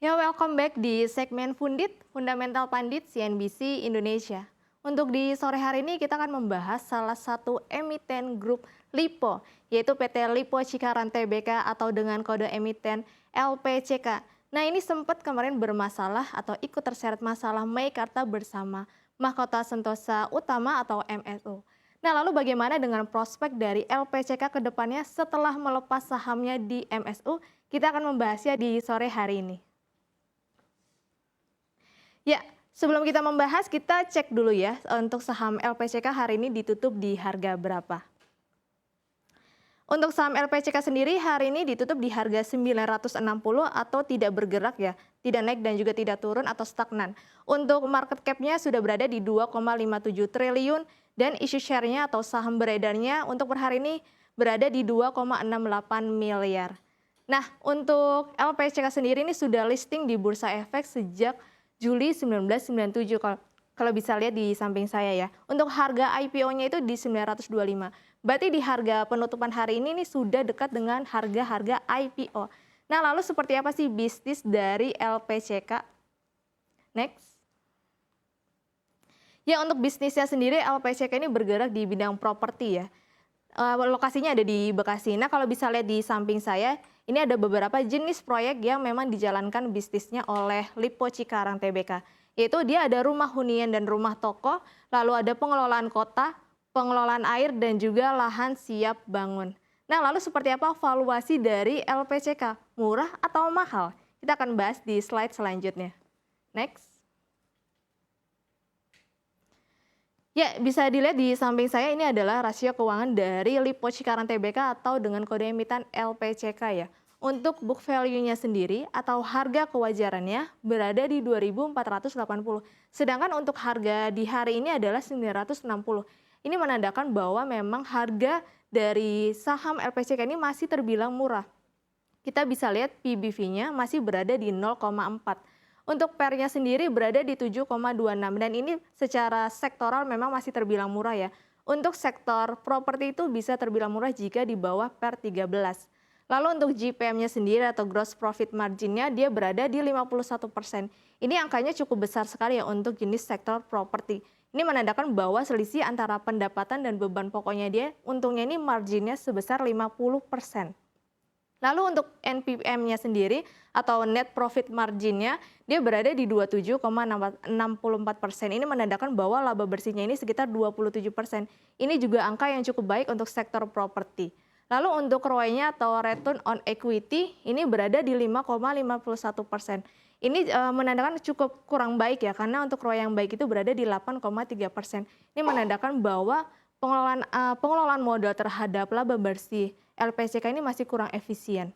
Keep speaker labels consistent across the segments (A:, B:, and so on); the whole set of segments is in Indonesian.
A: Ya, welcome back di segmen Fundit, Fundamental Pandit CNBC Indonesia. Untuk di sore hari ini kita akan membahas salah satu emiten grup LIPO, yaitu PT LIPO Cikarang Tbk atau dengan kode emiten LPCK. Nah, ini sempat kemarin bermasalah atau ikut terseret masalah Meikarta bersama Mahkota Sentosa Utama atau MSU. Nah, lalu bagaimana dengan prospek dari LPCK ke depannya setelah melepas sahamnya di MSU? Kita akan membahasnya di sore hari ini. Ya, sebelum kita membahas, kita cek dulu ya untuk saham LPCK hari ini ditutup di harga berapa. Untuk saham LPCK sendiri hari ini ditutup di harga 960 atau tidak bergerak ya, tidak naik dan juga tidak turun atau stagnan. Untuk market cap-nya sudah berada di 2,57 triliun dan issue share-nya atau saham beredarnya untuk per hari ini berada di 2,68 miliar. Nah, untuk LPCK sendiri ini sudah listing di Bursa Efek sejak Juli 1997 kalau bisa lihat di samping saya ya. Untuk harga IPO-nya itu di 925. Berarti di harga penutupan hari ini nih sudah dekat dengan harga-harga IPO. Nah, lalu seperti apa sih bisnis dari LPCK? Next. Ya, untuk bisnisnya sendiri LPCK ini bergerak di bidang properti ya. Lokasinya ada di Bekasi. Nah, kalau bisa lihat di samping saya, ini ada beberapa jenis proyek yang memang dijalankan bisnisnya oleh LIPO Cikarang Tbk. Yaitu dia ada rumah hunian dan rumah toko, lalu ada pengelolaan kota, pengelolaan air, dan juga lahan siap bangun. Nah, lalu seperti apa valuasi dari LPCK? Murah atau mahal? Kita akan bahas di slide selanjutnya. Next. Ya, bisa dilihat di samping saya ini adalah rasio keuangan dari LIPO Cikarang Tbk atau dengan kode emiten LPCK ya. Untuk book value-nya sendiri atau harga kewajarannya berada di 2.480. Sedangkan untuk harga di hari ini adalah 960. Ini menandakan bahwa memang harga dari saham LPCK ini masih terbilang murah. Kita bisa lihat PBV-nya masih berada di 0,4. Untuk PER-nya sendiri berada di 7,26 dan ini secara sektoral memang masih terbilang murah ya. Untuk sektor properti itu bisa terbilang murah jika di bawah PER 13. Lalu untuk GPM-nya sendiri atau gross profit margin-nya dia berada di 51%. Ini angkanya cukup besar sekali ya untuk jenis sektor properti. Ini menandakan bahwa selisih antara pendapatan dan beban pokoknya dia untungnya ini marginnya sebesar 50%. Lalu untuk NPM-nya sendiri atau net profit margin-nya dia berada di 27,64%. Ini menandakan bahwa laba bersihnya ini sekitar 27%. Ini juga angka yang cukup baik untuk sektor properti. Lalu untuk ROE-nya atau return on equity ini berada di 5,51%. Ini menandakan cukup kurang baik ya karena untuk ROE yang baik itu berada di 8,3%. Ini menandakan bahwa pengelolaan modal terhadap laba bersih LPCK ini masih kurang efisien.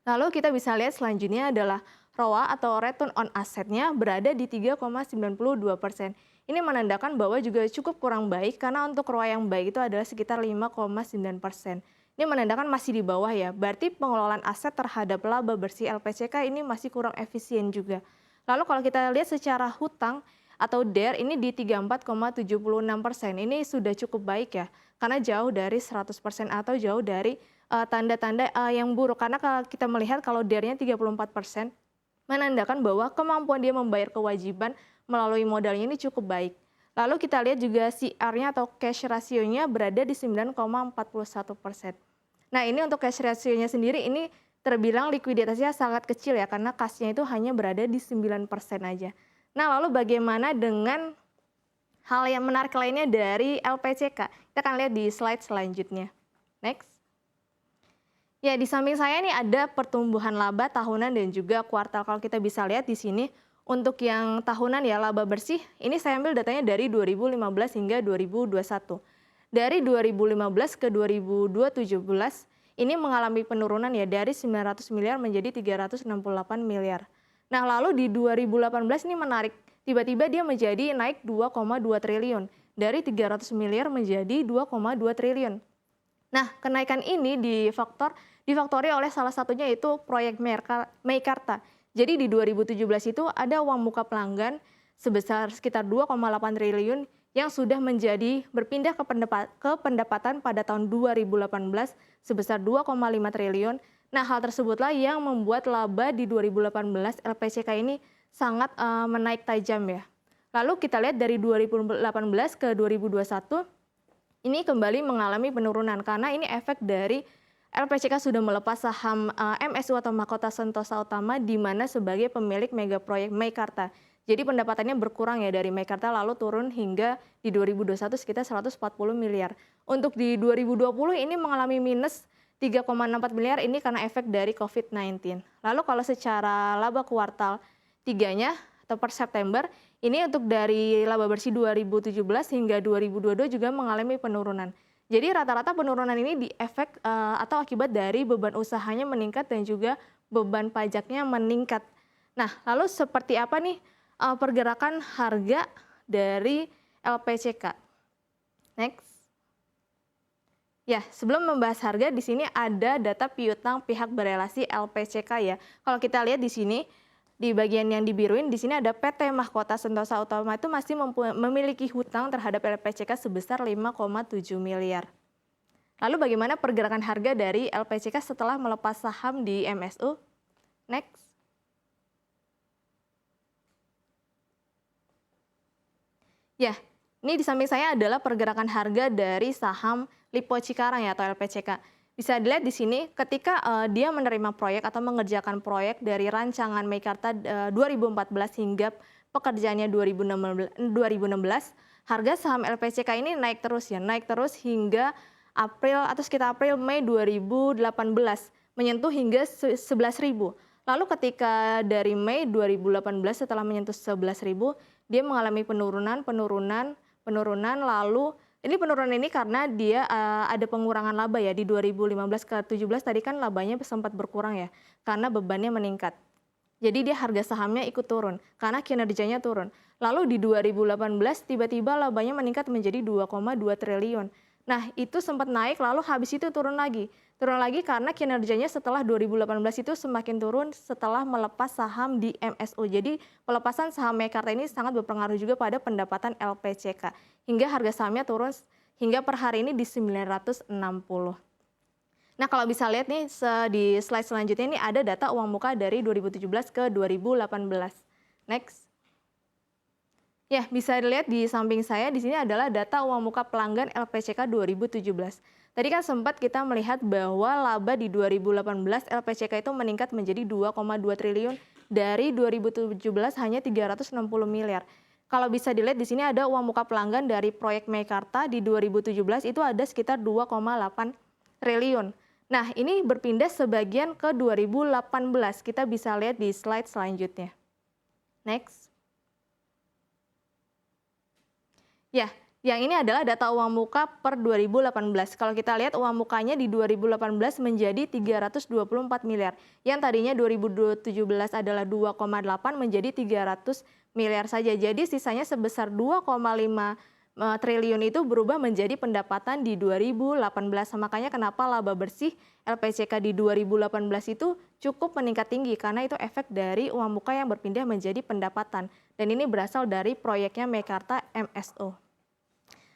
A: Lalu kita bisa lihat selanjutnya adalah ROA atau return on asset-nya berada di 3,92%. Ini menandakan bahwa juga cukup kurang baik karena untuk ROA yang baik itu adalah sekitar 5,9%. Ini menandakan masih di bawah ya, berarti pengelolaan aset terhadap laba bersih LPCK ini masih kurang efisien juga. Lalu kalau kita lihat secara hutang atau DER ini di 34,76%. Ini sudah cukup baik ya, karena jauh dari 100% atau jauh dari tanda-tanda yang buruk. Karena kalau kita melihat kalau DER-nya 34%, menandakan bahwa kemampuan dia membayar kewajiban melalui modalnya ini cukup baik. Lalu kita lihat juga CR-nya atau cash ratio-nya berada di 9,41%. Nah, ini untuk cash ratio-nya sendiri ini terbilang likuiditasnya sangat kecil ya, karena kas-nya itu hanya berada di 9% aja. Nah, lalu bagaimana dengan hal yang menarik lainnya dari LPCK? Kita akan lihat di slide selanjutnya. Next. Ya, di samping saya ini ada pertumbuhan laba tahunan dan juga kuartal. Kalau kita bisa lihat di sini, untuk yang tahunan ya laba bersih, ini saya ambil datanya dari 2015 hingga 2021. Dari 2015 ke 2017, ini mengalami penurunan ya dari 900 miliar menjadi 368 miliar. Nah, lalu di 2018 ini menarik, tiba-tiba dia menjadi naik 2,2 triliun, dari 300 miliar menjadi 2,2 triliun. Nah, kenaikan ini difaktori oleh salah satunya itu proyek Meikarta. Jadi di 2017 itu ada uang muka pelanggan sebesar sekitar 2,8 triliun yang sudah berpindah ke pendapatan pada tahun 2018 sebesar 2,5 triliun. Nah, hal tersebutlah yang membuat laba di 2018 LPCK ini sangat menaik tajam ya. Lalu kita lihat dari 2018 ke 2021 ini kembali mengalami penurunan karena ini efek dari LPCK sudah melepas saham MSU atau Mahkota Sentosa Utama di mana sebagai pemilik mega proyek Meikarta. Jadi pendapatannya berkurang ya dari Meikarta lalu turun hingga di 2021 sekitar 140 miliar. Untuk di 2020 ini mengalami minus 3,64 miliar ini karena efek dari COVID-19. Lalu kalau secara laba kuartal 3-nya atau per September, ini untuk dari laba bersih 2017 hingga 2022 juga mengalami penurunan. Jadi rata-rata penurunan ini diefek atau akibat dari beban usahanya meningkat dan juga beban pajaknya meningkat. Nah, lalu seperti apa nih pergerakan harga dari LPCK? Next. Ya, sebelum membahas harga, di sini ada data piutang pihak berelasi LPCK ya. Kalau kita lihat di sini, di bagian yang dibiruin, di sini ada PT Mahkota Sentosa Utama itu masih memiliki hutang terhadap LPCK sebesar 5,7 miliar. Lalu bagaimana pergerakan harga dari LPCK setelah melepas saham di MSU? Next. Ya, ini di samping saya adalah pergerakan harga dari saham Lipo Cikarang ya atau LPCK. Bisa dilihat di sini ketika dia menerima proyek atau mengerjakan proyek dari rancangan Meikarta 2014 hingga pekerjaannya 2016, harga saham LPCK ini naik terus ya, naik terus hingga April atau sekitar April Mei 2018 menyentuh hingga 11.000. Lalu ketika dari Mei 2018 setelah menyentuh 11.000, dia mengalami penurunan lalu ini penurunan ini karena dia ada pengurangan laba ya di 2015 ke 17 tadi kan labanya sempat berkurang ya karena bebannya meningkat. Jadi dia harga sahamnya ikut turun karena kinerjanya turun. Lalu di 2018 tiba-tiba labanya meningkat menjadi 2,2 triliun. Nah, itu sempat naik lalu habis itu turun lagi. Turun lagi karena kinerjanya setelah 2018 itu semakin turun setelah melepas saham di MSU. Jadi pelepasan saham Meikarta ini sangat berpengaruh juga pada pendapatan LPCK. Hingga harga sahamnya turun hingga per hari ini di 960. Nah, kalau bisa lihat nih di slide selanjutnya ini ada data uang muka dari 2017 ke 2018. Next. Ya, bisa dilihat di samping saya di sini adalah data uang muka pelanggan LPCK 2017. Tadi kan sempat kita melihat bahwa laba di 2018 LPCK itu meningkat menjadi 2,2 triliun dari 2017 hanya 360 miliar. Kalau bisa dilihat di sini ada uang muka pelanggan dari proyek Meikarta di 2017 itu ada sekitar 2,8 triliun. Nah, ini berpindah sebagian ke 2018. Kita bisa lihat di slide selanjutnya. Next. Ya, yang ini adalah data uang muka per 2018. Kalau kita lihat uang mukanya di 2018 menjadi 324 miliar. Yang tadinya 2017 adalah 2,8 menjadi 300 miliar saja. Jadi sisanya sebesar 2,5 triliun itu berubah menjadi pendapatan di 2018. Makanya kenapa laba bersih LPCK di 2018 itu cukup meningkat tinggi karena itu efek dari uang muka yang berpindah menjadi pendapatan. Dan ini berasal dari proyeknya Meikarta MSO.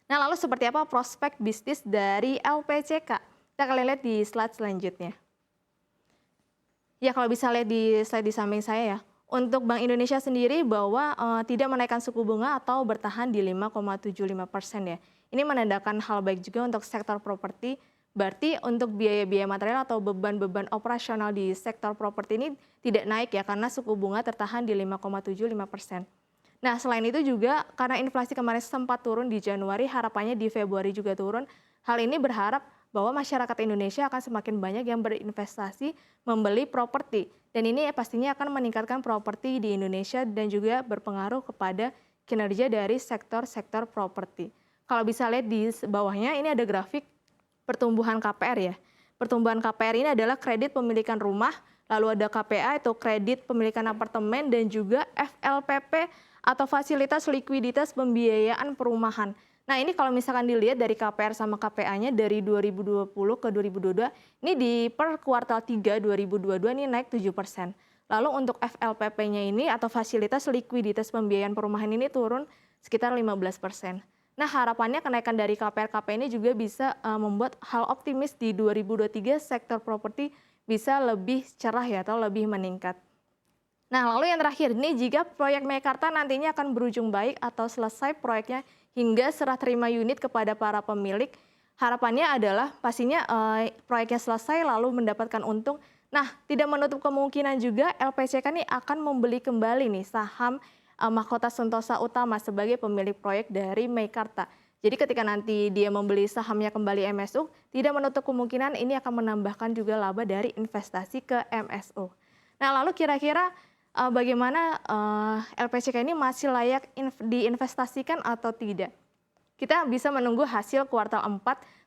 A: Nah, lalu seperti apa prospek bisnis dari LPCK? Kita kalian lihat di slide selanjutnya. Ya, kalau bisa lihat di slide di samping saya ya. Untuk Bank Indonesia sendiri bahwa tidak menaikkan suku bunga atau bertahan di 5,75% ya. Ini menandakan hal baik juga untuk sektor properti. Berarti untuk biaya-biaya material atau beban-beban operasional di sektor properti ini tidak naik ya karena suku bunga tertahan di 5,75%. Nah, selain itu juga karena inflasi kemarin sempat turun di Januari, harapannya di Februari juga turun. Hal ini berharap bahwa masyarakat Indonesia akan semakin banyak yang berinvestasi membeli properti. Dan ini pastinya akan meningkatkan properti di Indonesia dan juga berpengaruh kepada kinerja dari sektor-sektor properti. Kalau bisa lihat di bawahnya ini ada grafik pertumbuhan KPR ya. Pertumbuhan KPR ini adalah kredit pemilikan rumah, lalu ada KPA itu kredit pemilikan apartemen dan juga FLPP atau fasilitas likuiditas pembiayaan perumahan. Nah, ini kalau misalkan dilihat dari KPR sama KPA-nya dari 2020 ke 2022, ini di per kuartal 3 2022 ini naik 7%. Lalu untuk FLPP-nya ini atau fasilitas likuiditas pembiayaan perumahan ini turun sekitar 15%. Nah, harapannya kenaikan dari KPR-KPA ini juga bisa membuat hal optimis di 2023 sektor properti bisa lebih cerah ya atau lebih meningkat. Nah, lalu yang terakhir ini jika proyek Meikarta nantinya akan berujung baik atau selesai proyeknya hingga serah terima unit kepada para pemilik, harapannya adalah pastinya proyeknya selesai lalu mendapatkan untung. Nah, tidak menutup kemungkinan juga LPCK ini akan membeli kembali nih saham Mahkota Sentosa Utama sebagai pemilik proyek dari Meikarta. Jadi ketika nanti dia membeli sahamnya kembali MSU, tidak menutup kemungkinan ini akan menambahkan juga laba dari investasi ke MSU. Nah, lalu kira-kira bagaimana LPCK ini masih layak diinvestasikan atau tidak? Kita bisa menunggu hasil kuartal 4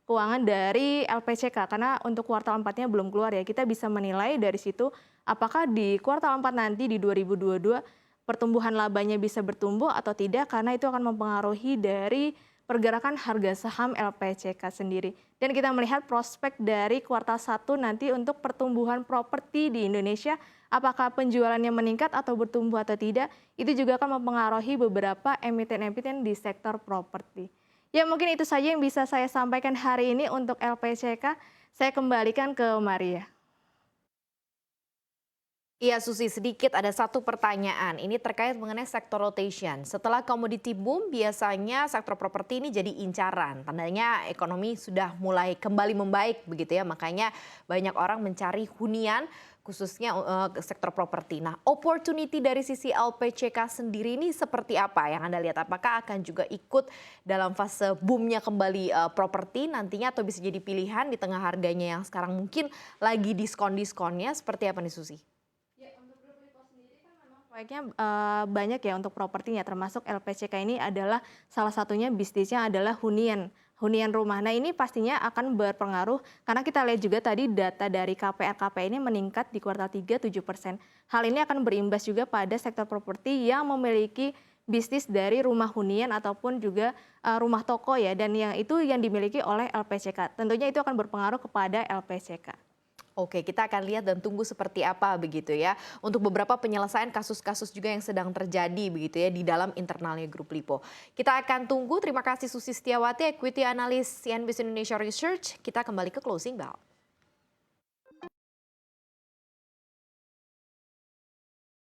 A: keuangan dari LPCK karena untuk kuartal 4-nya belum keluar ya. Kita bisa menilai dari situ apakah di kuartal 4 nanti di 2022 pertumbuhan labanya bisa bertumbuh atau tidak karena itu akan mempengaruhi dari pergerakan harga saham LPCK sendiri. Dan kita melihat prospek dari kuartal 1 nanti untuk pertumbuhan properti di Indonesia, apakah penjualannya meningkat atau bertumbuh atau tidak, itu juga akan mempengaruhi beberapa emiten-emiten di sektor properti. Ya mungkin itu saja yang bisa saya sampaikan hari ini untuk LPCK. Saya kembalikan ke Maria.
B: Iya Susi, sedikit ada satu pertanyaan. Ini terkait mengenai sektor rotation. Setelah komoditi boom, biasanya sektor properti ini jadi incaran. Tandanya ekonomi sudah mulai kembali membaik begitu ya. Makanya banyak orang mencari hunian khususnya sektor properti. Nah, opportunity dari sisi LPCK sendiri ini seperti apa yang Anda lihat? Apakah akan juga ikut dalam fase boomnya kembali properti nantinya atau bisa jadi pilihan di tengah harganya yang sekarang mungkin lagi diskon-diskonnya seperti apa nih Susi?
A: Proyeknya banyak ya untuk propertinya, termasuk LPCK ini adalah salah satunya bisnisnya adalah hunian rumah. Nah ini pastinya akan berpengaruh karena kita lihat juga tadi data dari KPR ini meningkat di kuartal 3 7%. Hal ini akan berimbas juga pada sektor properti yang memiliki bisnis dari rumah hunian ataupun juga rumah toko ya, dan yang itu yang dimiliki oleh LPCK. Tentunya itu akan berpengaruh kepada LPCK.
B: Oke, kita akan lihat dan tunggu seperti apa begitu ya. Untuk beberapa penyelesaian kasus-kasus juga yang sedang terjadi begitu ya di dalam internalnya Grup Lipo. Kita akan tunggu. Terima kasih Susi Setiawati, Equity Analyst CNBC Indonesia Research. Kita kembali ke closing bell.